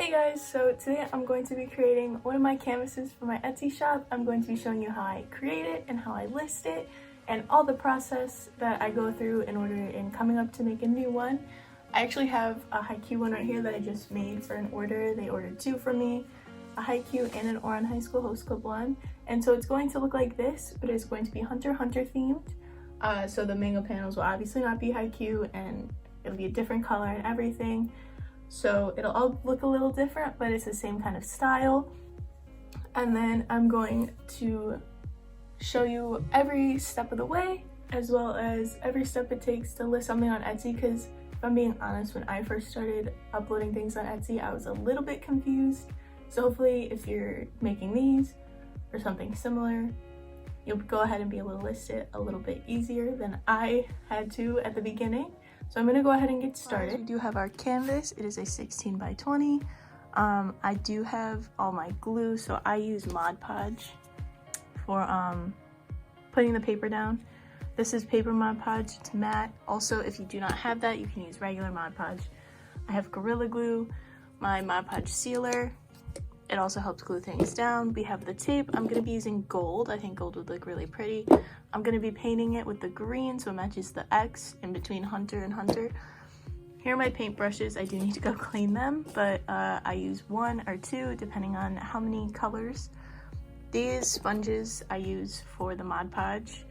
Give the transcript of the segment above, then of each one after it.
Hey guys, so today I'm going to be creating one of my canvases for my Etsy shop. I'm going to be showing you how I create it and how I list it and all the process that I go through in order in coming up to make a new one. I actually have a haiku one right here that I just made for an order. They ordered two from me, a haiku and an Oran High School Host Club one. And so it's going to look like this, but it's going to be Hunter x Hunter themed. So the manga panels will obviously not be haiku and it'll be a different color and everything. So it'll all look a little different, but it's the same kind of style. And then I'm going to show you every step of the way, as well as every step it takes to list something on Etsy, because if I'm being honest, when I first started uploading things on Etsy, I was a little bit confused. So hopefully if you're making these or something similar, you'll go ahead and be able to list it a little bit easier than I had to at the beginning. So I'm gonna go ahead and get started. We do have our canvas. It is a 16 by 20. I do have all my glue, so I use Mod Podge for putting the paper down. This is paper Mod Podge, it's matte. Also, if you do not have that, you can use regular Mod Podge. I have Gorilla Glue, my Mod Podge sealer. It also helps glue things down. We have the tape. I'm gonna be using gold. I think gold would look really pretty. I'm gonna be painting it with the green so it matches the X in between Hunter and Hunter. Here are my paint brushes. I do need to go clean them, but I use one or two depending on how many colors. These sponges I use for the Mod Podge.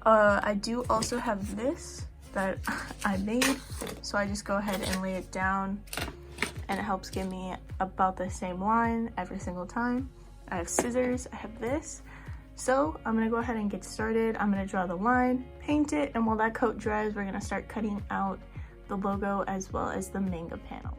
I do also have this that I made, so I just go ahead and lay it down and it helps give me about the same line every single time. I have scissors, I have this. So I'm gonna go ahead and get started. I'm gonna draw the line, paint it, and while that coat dries, we're gonna start cutting out the logo as well as the manga panel.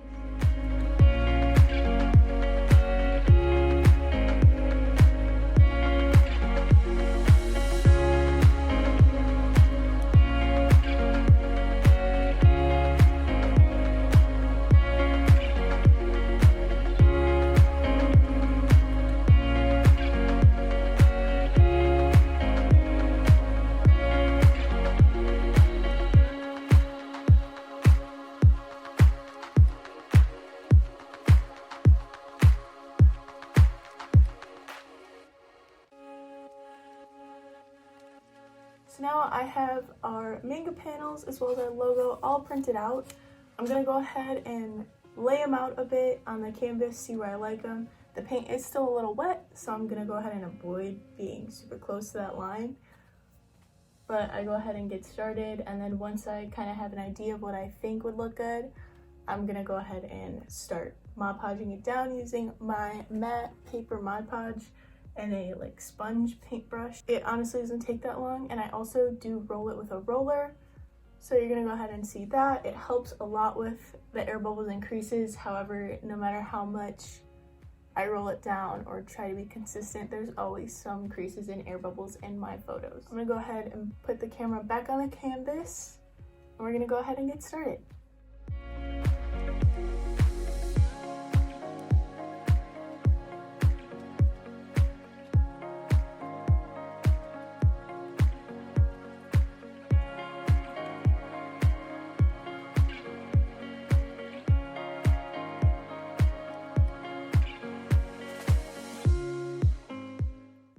So now I have our manga panels as well as our logo all printed out. I'm gonna go ahead and lay them out a bit on the canvas, see where I like them. The paint is still a little wet, so I'm gonna go ahead and avoid being super close to that line. But I go ahead and get started, and then once I kind of have an idea of what I think would look good, I'm gonna go ahead and start Mod Podging it down using my matte paper Mod Podge and a sponge paintbrush. It honestly doesn't take that long, and I also do roll it with a roller. So you're gonna go ahead and see that. It helps a lot with the air bubbles and creases. However, no matter how much I roll it down or try to be consistent, there's always some creases and air bubbles in my photos. I'm gonna go ahead and put the camera back on the canvas, and we're gonna go ahead and get started.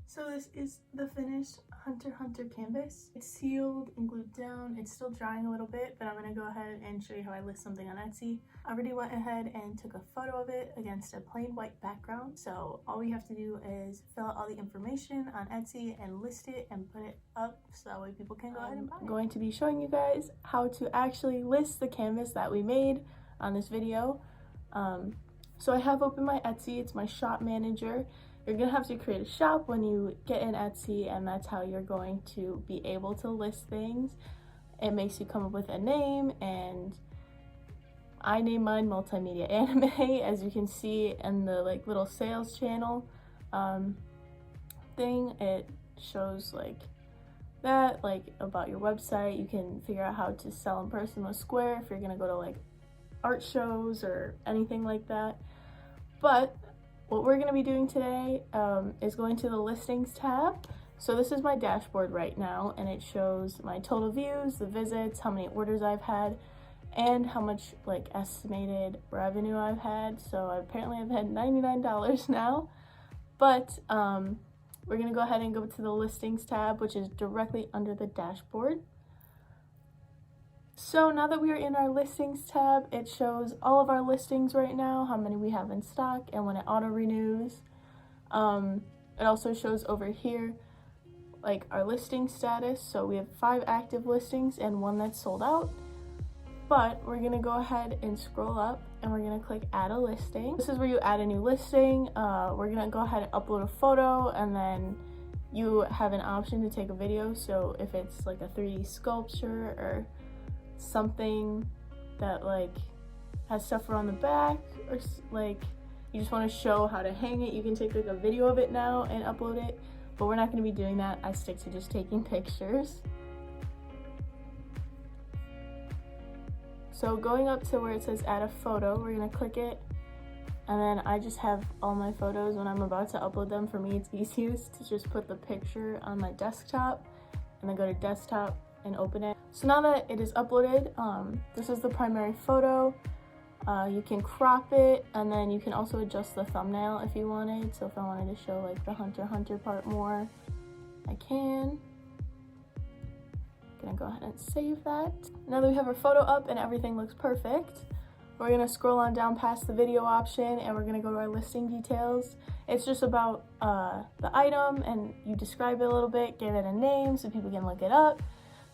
So this is the finished Hunter x Hunter canvas. It's sealed and glued down. It's still drying a little bit, but I'm gonna go ahead and show you how I list something on Etsy. I already went ahead and took a photo of it against a plain white background. So all we have to do is fill out all the information on Etsy and list it and put it up so that way people can go ahead and buy it. I'm going to be showing you guys how to actually list the canvas that we made on this video. So I have opened my Etsy. It's my shop manager. You're gonna have to create a shop when you get in Etsy, and that's how you're going to be able to list things. It makes you come up with a name, and I named mine Multimedia Anime, as you can see in the little sales channel thing. It shows that, about your website. You can figure out how to sell in person with Square if you're gonna go to art shows or anything like that. But what we're going to be doing today is going to the listings tab. So this is my dashboard right now, and it shows my total views, the visits, how many orders I've had, and how much like estimated revenue I've had. So apparently I've had $99 now, but we're gonna go ahead and go to the listings tab, which is directly under the dashboard. So now that we are in our listings tab, it shows all of our listings right now, how many we have in stock, and when it auto renews. It also shows over here like our listing status. So we have 5 active listings and 1 that's sold out. But we're gonna go ahead and scroll up and we're gonna click add a listing. This is where you add a new listing. We're gonna go ahead and upload a photo, and then you have an option to take a video. So if it's like a 3D sculpture or something that like has stuff around the back, or like you just want to show how to hang it, you can take like a video of it now and upload it, but we're not going to be doing that. I stick to just taking pictures. So going up to where it says add a photo, we're going to click it, and then I just have all my photos. When I'm about to upload them, for me it's easiest to just put the picture on my desktop and then go to desktop and open it. So now that it is uploaded, this is the primary photo. You can crop it, and then you can also adjust the thumbnail if you wanted. So if I wanted to show like the hunter part more, I can. Gonna go ahead and save that. Now that we have our photo up and everything looks perfect, we're gonna scroll on down past the video option, and we're gonna go to our listing details. It's just about the item, and you describe it a little bit, give it a name so people can look it up.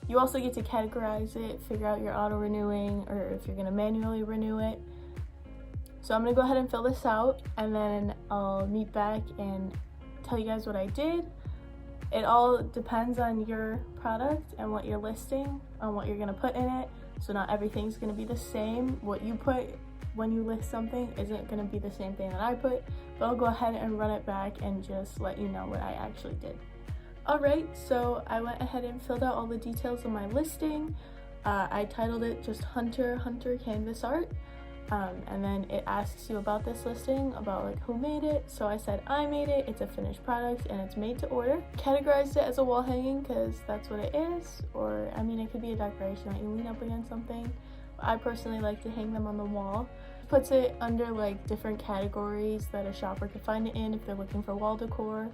You also get to categorize it, figure out your auto renewing, or if you're gonna manually renew it. So I'm gonna go ahead and fill this out, and then I'll meet back and tell you guys what I did. It all depends on your product and what you're listing, on what you're gonna put in it. So not everything's gonna be the same. What you put when you list something isn't gonna be the same thing that I put, but I'll go ahead and run it back and just let you know what I actually did. Alright, so I went ahead and filled out all the details of my listing. I titled it just Hunter Canvas Art, and then it asks you about this listing, about like who made it. So I said I made it, it's a finished product, and it's made to order. Categorized it as a wall hanging because that's what it is, or I mean it could be a decoration that you lean up against something. I personally like to hang them on the wall. Puts it under like different categories that a shopper could find it in if they're looking for wall decor.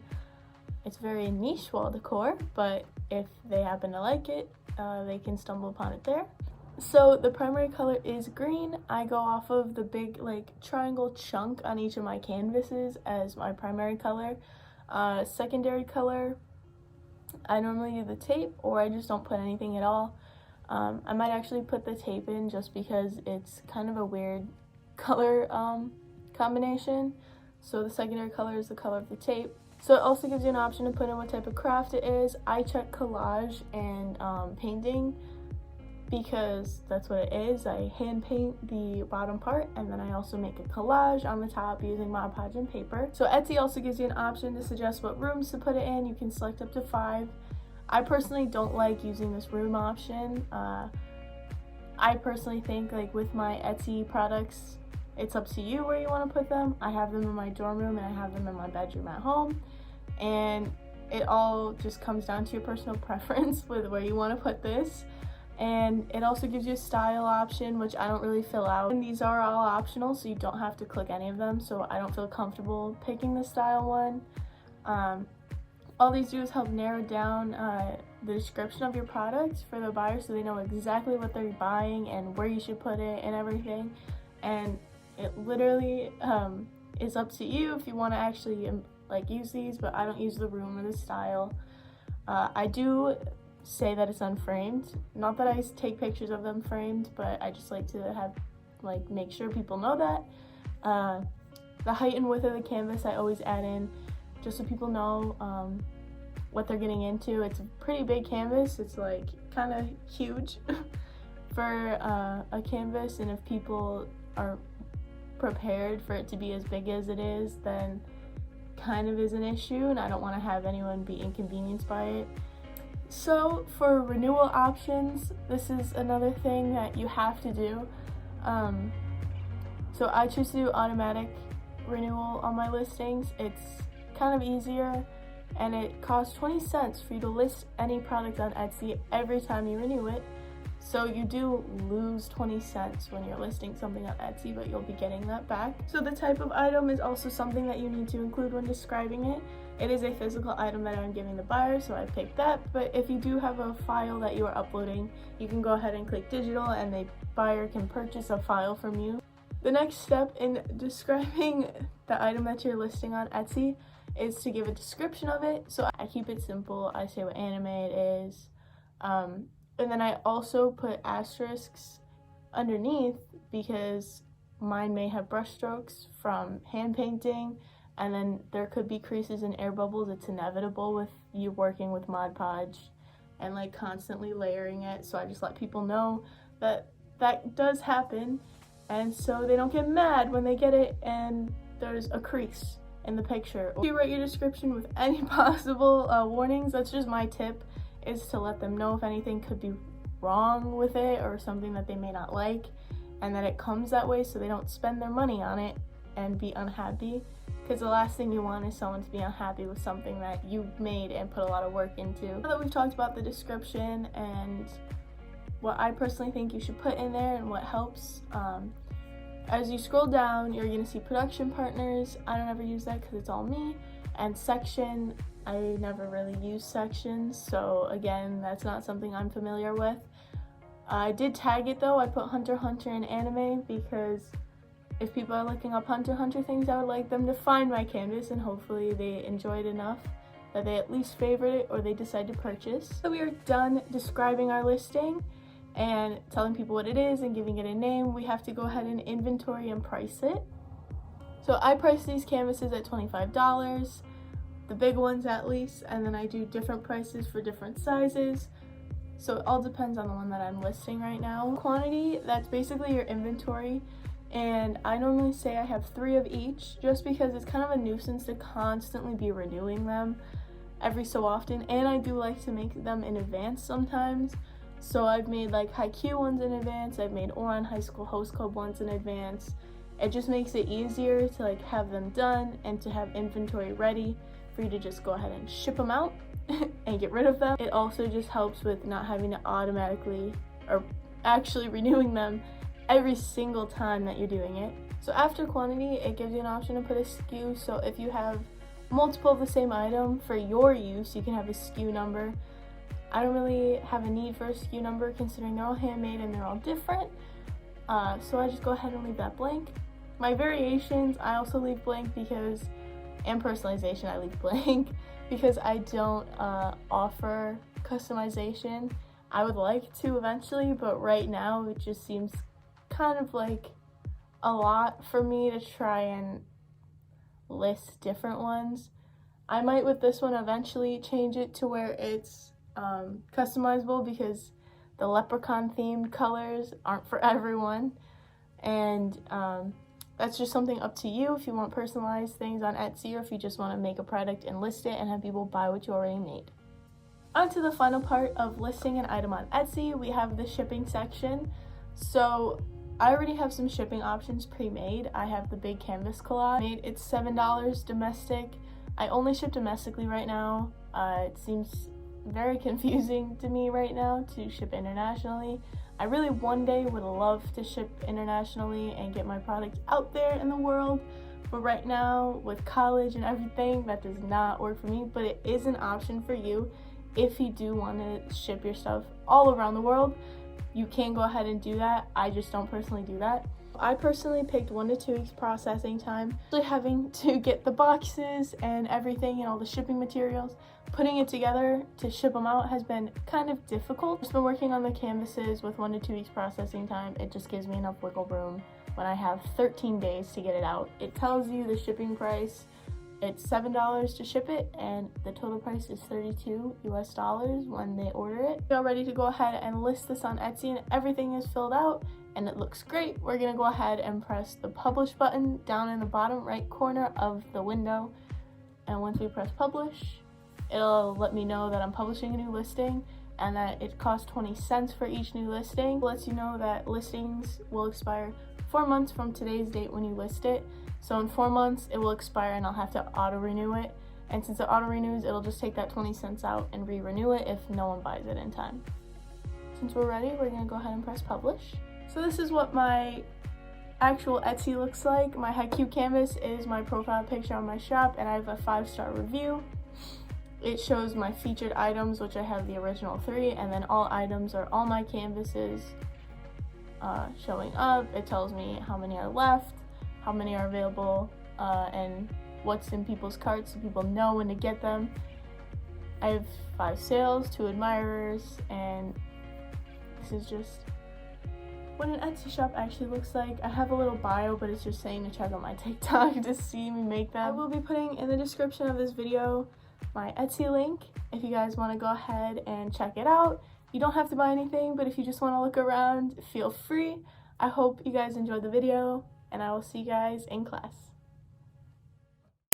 It's very niche wall decor, but if they happen to like it, they can stumble upon it there. So the primary color is green. I go off of the big like triangle chunk on each of my canvases as my primary color. Secondary color, I normally do the tape, or I just don't put anything at all. I might actually put the tape in just because it's kind of a weird color combination. So the secondary color is the color of the tape. So it also gives you an option to put in what type of craft it is. I check collage and painting because that's what it is. I hand paint the bottom part, and then I also make a collage on the top using Mod Podge and paper. So Etsy also gives you an option to suggest what rooms to put it in. You can select up to 5. I personally don't like using this room option. I personally think like with my Etsy products, it's up to you where you want to put them. I have them in my dorm room and I have them in my bedroom at home, and it all just comes down to your personal preference with where you want to put this. And it also gives you a style option, which I don't really fill out. And these are all optional, so you don't have to click any of them, so I don't feel comfortable picking the style one. All these do is help narrow down the description of your product for the buyer, so they know exactly what they're buying and where you should put it and everything. And it literally is up to you if you want to actually like use these, but I don't use the room or the style. I do say that it's unframed. Not that I take pictures of them framed, but I just like to have make sure people know that. The height and width of the canvas I always add in just so people know what they're getting into. It's a pretty big canvas. It's like kind of huge for a canvas, and if people are prepared for it to be as big as it is, then kind of is an issue, and I don't want to have anyone be inconvenienced by it. So for renewal options, this is another thing that you have to do. So I choose to do automatic renewal on my listings. It's kind of easier, and it costs 20 cents for you to list any product on Etsy every time you renew it. So you do lose 20 cents when you're listing something on Etsy, but you'll be getting that back. So the type of item is also something that you need to include when describing it. It is a physical item that I'm giving the buyer, so I picked that. But if you do have a file that you are uploading, you can go ahead and click digital and the buyer can purchase a file from you. The next step in describing the item that you're listing on Etsy is to give a description of it. So I keep it simple. I say what anime it is. And then I also put asterisks underneath because mine may have brush strokes from hand painting, and then there could be creases and air bubbles. It's inevitable with you working with Mod Podge and like constantly layering it. So I just let people know that that does happen, and so they don't get mad when they get it and there's a crease in the picture. If you write your description with any possible warnings, that's just my tip, is to let them know if anything could be wrong with it or something that they may not like, and that it comes that way so they don't spend their money on it and be unhappy, because the last thing you want is someone to be unhappy with something that you made and put a lot of work into. Now that we've talked about the description and what I personally think you should put in there and what helps, as you scroll down, you're going to see production partners. I don't ever use that because it's all me. And section, I never really use sections, so again, that's not something I'm familiar with. I did tag it though. I put Hunter x Hunter and anime because if people are looking up Hunter x Hunter things, I would like them to find my canvas and hopefully they enjoy it enough that they at least favorite it or they decide to purchase. So we are done describing our listing and telling people what it is and giving it a name. We have to go ahead and inventory and price it. So I price these canvases at $25, the big ones at least, and then I do different prices for different sizes. So it all depends on the one that I'm listing right now. Quantity, that's basically your inventory, and I normally say I have 3 of each just because it's kind of a nuisance to constantly be renewing them every so often, and I do like to make them in advance sometimes. So I've made like Haikyuu ones in advance, I've made Ouran High School Host Club ones in advance. It just makes it easier to like have them done and to have inventory ready for you to just go ahead and ship them out and get rid of them. It also just helps with not having to automatically or actually renewing them every single time that you're doing it. So after quantity, it gives you an option to put a SKU. So if you have multiple of the same item for your use, you can have a SKU number. I don't really have a need for a SKU number considering they're all handmade and they're all different. So I just go ahead and leave that blank. My variations, I also leave blank because, and personalization, I leave blank because I don't offer customization. I would like to eventually, but right now it just seems kind of like a lot for me to try and list different ones. I might with this one eventually change it to where it's customizable because the leprechaun themed colors aren't for everyone, and that's just something up to you if you want personalized things on Etsy or if you just want to make a product and list it and have people buy what you already made. On to the final part of listing an item on Etsy, we have the shipping section. So I already have some shipping options pre-made. I have the big canvas collage. It's $7 domestic. I only ship domestically right now. It seems very confusing to me right now to ship internationally. I really one day would love to ship internationally and get my product out there in the world, but right now with college and everything, that does not work for me, but it is an option for you. If you do want to ship your stuff all around the world, you can go ahead and do that. I just don't personally do that. I personally picked 1 to 2 weeks processing time. Having to get the boxes and everything and all the shipping materials, putting it together to ship them out has been kind of difficult. I've just been working on the canvases with 1 to 2 weeks processing time. It just gives me enough wiggle room when I have 13 days to get it out. It tells you the shipping price. It's $7 to ship it, and the total price is $32 US when they order it. We're all ready to go ahead and list this on Etsy, and everything is filled out and it looks great. We're gonna go ahead and press the publish button down in the bottom right corner of the window, and once we press publish, it'll let me know that I'm publishing a new listing and that it costs 20 cents for each new listing. It lets you know that listings will expire 4 months from today's date when you list it. So in 4 months, it will expire and I'll have to auto-renew it. And since it auto-renews, it'll just take that 20 cents out and re-renew it if no one buys it in time. since we're ready, we're gonna go ahead and press publish. So this is what my actual Etsy looks like. My Haiku canvas is my profile picture on my shop, and I have a 5-star review. It shows my featured items, which I have the original 3, and then all items are all my canvases showing up. It tells me how many are left, how many are available, and what's in people's carts so people know when to get them. I have 5 sales, 2 admirers, and this is just what an Etsy shop actually looks like. I have a little bio, but it's just saying to check out my TikTok to see me make them. I will be putting in the description of this video my Etsy link if you guys want to go ahead and check it out. You don't have to buy anything, but if you just want to look around, feel free. I hope you guys enjoyed the video, and I will see you guys in class.